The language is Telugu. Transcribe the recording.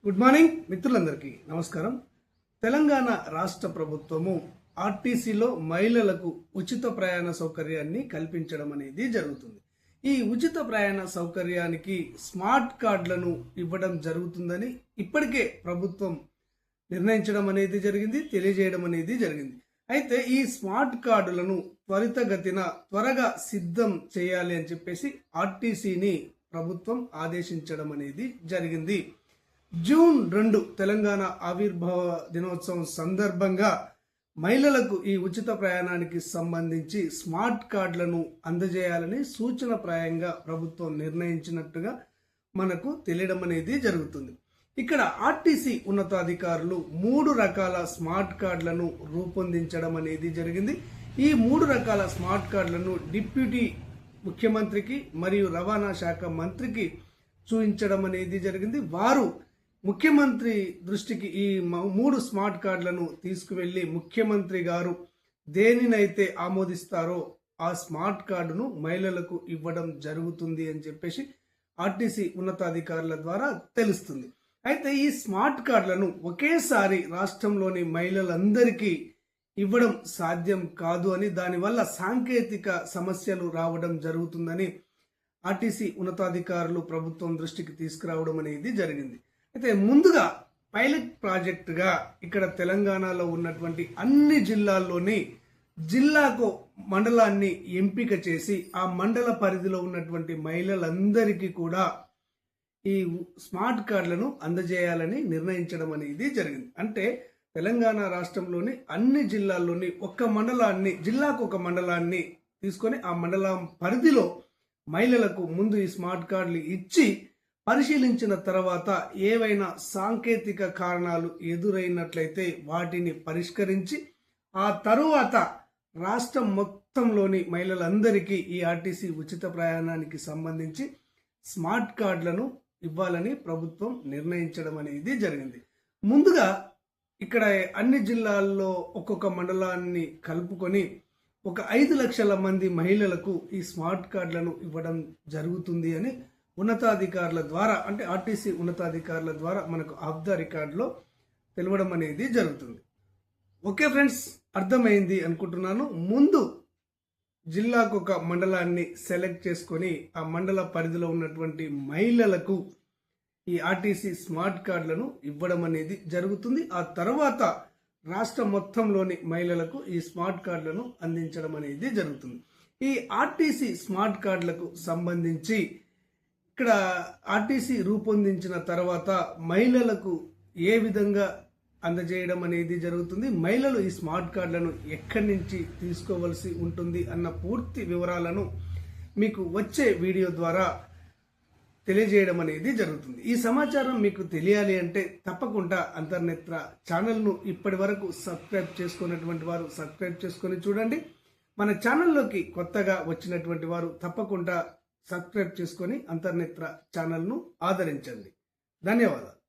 గుడ్ మార్నింగ్ మిత్రులందరికీ నమస్కారం. తెలంగాణ రాష్ట్ర ప్రభుత్వము ఆర్టీసీలో మహిళలకు ఉచిత ప్రయాణ సౌకర్యాన్ని కల్పించడం అనేది జరుగుతుంది. ఈ ఉచిత ప్రయాణ సౌకర్యానికి స్మార్ట్ కార్డులను ఇవ్వడం జరుగుతుందని ఇప్పటికే ప్రభుత్వం నిర్ణయించడం అనేది జరిగింది, తెలియజేయడం అనేది జరిగింది. అయితే ఈ స్మార్ట్ కార్డులను త్వరగా సిద్ధం చేయాలి అని చెప్పేసి ఆర్టీసీని ప్రభుత్వం ఆదేశించడం అనేది జరిగింది. జూన్ 2 తెలంగాణ ఆవిర్భావ దినోత్సవం సందర్భంగా మహిళలకు ఈ ఉచిత ప్రయాణానికి సంబంధించి స్మార్ట్ కార్డులను అందజేయాలని సూచనప్రాయంగా ప్రభుత్వం నిర్ణయించినట్టుగా మనకు తెలియడం అనేది జరుగుతుంది. ఇక్కడ ఆర్టీసీ ఉన్నతాధికారులు 3 రకాల స్మార్ట్ కార్డులను రూపొందించడం అనేది జరిగింది. ఈ 3 రకాల స్మార్ట్ కార్డులను డిప్యూటీ ముఖ్యమంత్రికి మరియు రవాణా శాఖ మంత్రికి చూపించడం అనేది జరిగింది. వారు ముఖ్యమంత్రి దృష్టికి ఈ 3 స్మార్ట్ కార్డులను తీసుకువెళ్లి ముఖ్యమంత్రి గారు దేనినైతే ఆమోదిస్తారో ఆ స్మార్ట్ కార్డును మహిళలకు ఇవ్వడం జరుగుతుంది అని చెప్పేసి ఆర్టీసీ ఉన్నతాధికారుల ద్వారా తెలుస్తుంది. అయితే ఈ స్మార్ట్ కార్డులను ఒకేసారి రాష్ట్రంలోని మహిళలందరికీ ఇవ్వడం సాధ్యం కాదు అని, దానివల్ల సాంకేతిక సమస్యలు రావడం జరుగుతుందని ఆర్టీసీ ఉన్నతాధికారులు ప్రభుత్వం దృష్టికి తీసుకురావడం అనేది జరిగింది. అయితే ముందుగా పైలట్ ప్రాజెక్టుగా ఇక్కడ తెలంగాణలో ఉన్నటువంటి అన్ని జిల్లాల్లోని జిల్లాకు మండలాన్ని ఎంపిక చేసి ఆ మండల పరిధిలో ఉన్నటువంటి మహిళలందరికీ కూడా ఈ స్మార్ట్ కార్డులను అందజేయాలని నిర్ణయించడం అనేది జరిగింది. అంటే తెలంగాణ రాష్ట్రంలోని అన్ని జిల్లాల్లోని జిల్లాకు ఒక మండలాన్ని తీసుకొని ఆ మండలం పరిధిలో మహిళలకు ముందు ఈ స్మార్ట్ కార్డులు ఇచ్చి పరిశీలించిన తర్వాత ఏవైనా సాంకేతిక కారణాలు ఎదురైనట్లయితే వాటిని పరిష్కరించి ఆ తరువాత రాష్ట్రం మొత్తంలోని మహిళలందరికీ ఈ ఆర్టీసీ ఉచిత ప్రయాణానికి సంబంధించి స్మార్ట్ కార్డులను ఇవ్వాలని ప్రభుత్వం నిర్ణయించడం అనేది జరిగింది. ముందుగా ఇక్కడ అన్ని జిల్లాల్లో ఒక్కొక్క మండలాన్ని కలుపుకొని ఒక 5 లక్షల మంది మహిళలకు ఈ స్మార్ట్ కార్డులను ఇవ్వడం జరుగుతుంది అని ఉన్నతాధికారుల ద్వారా, అంటే ఆర్టీసీ ఉన్నతాధికారుల ద్వారా మనకు ఆఫ్ ద రికార్డులో తెలవడం అనేది జరుగుతుంది. ఓకే ఫ్రెండ్స్, అర్థమైంది అనుకుంటున్నాను. ముందు జిల్లాకు ఒక మండలాన్ని సెలెక్ట్ చేసుకొని ఆ మండల పరిధిలో ఉన్నటువంటి మహిళలకు ఈ ఆర్టీసీ స్మార్ట్ కార్డులను ఇవ్వడం అనేది జరుగుతుంది. ఆ తర్వాత రాష్ట్రం మొత్తంలోని మహిళలకు ఈ స్మార్ట్ కార్డులను అందించడం అనేది జరుగుతుంది. ఈ ఆర్టీసీ స్మార్ట్ కార్డులకు సంబంధించి ఇక్కడ ఆర్టీసీ రూపొందించిన తర్వాత మహిళలకు ఏ విధంగా అందజేయడం అనేది జరుగుతుంది, మహిళలు ఈ స్మార్ట్ కార్డులను ఎక్కడి నుంచి తీసుకోవలసి ఉంటుంది అన్న పూర్తి వివరాలను మీకు వచ్చే వీడియో ద్వారా తెలియజేయడం అనేది జరుగుతుంది. ఈ సమాచారం మీకు తెలియాలి అంటే తప్పకుండా అంతర్నేత్ర ఛానల్ను ఇప్పటి వరకు సబ్స్క్రైబ్ చేసుకున్నటువంటి వారు సబ్స్క్రైబ్ చేసుకొని చూడండి. మన ఛానల్లోకి కొత్తగా వచ్చినటువంటి వారు తప్పకుండా సబ్స్క్రైబ్ చేసుకొని అంతర్నేత్ర ఛానల్ను ఆదరించండి. ధన్యవాదాలు.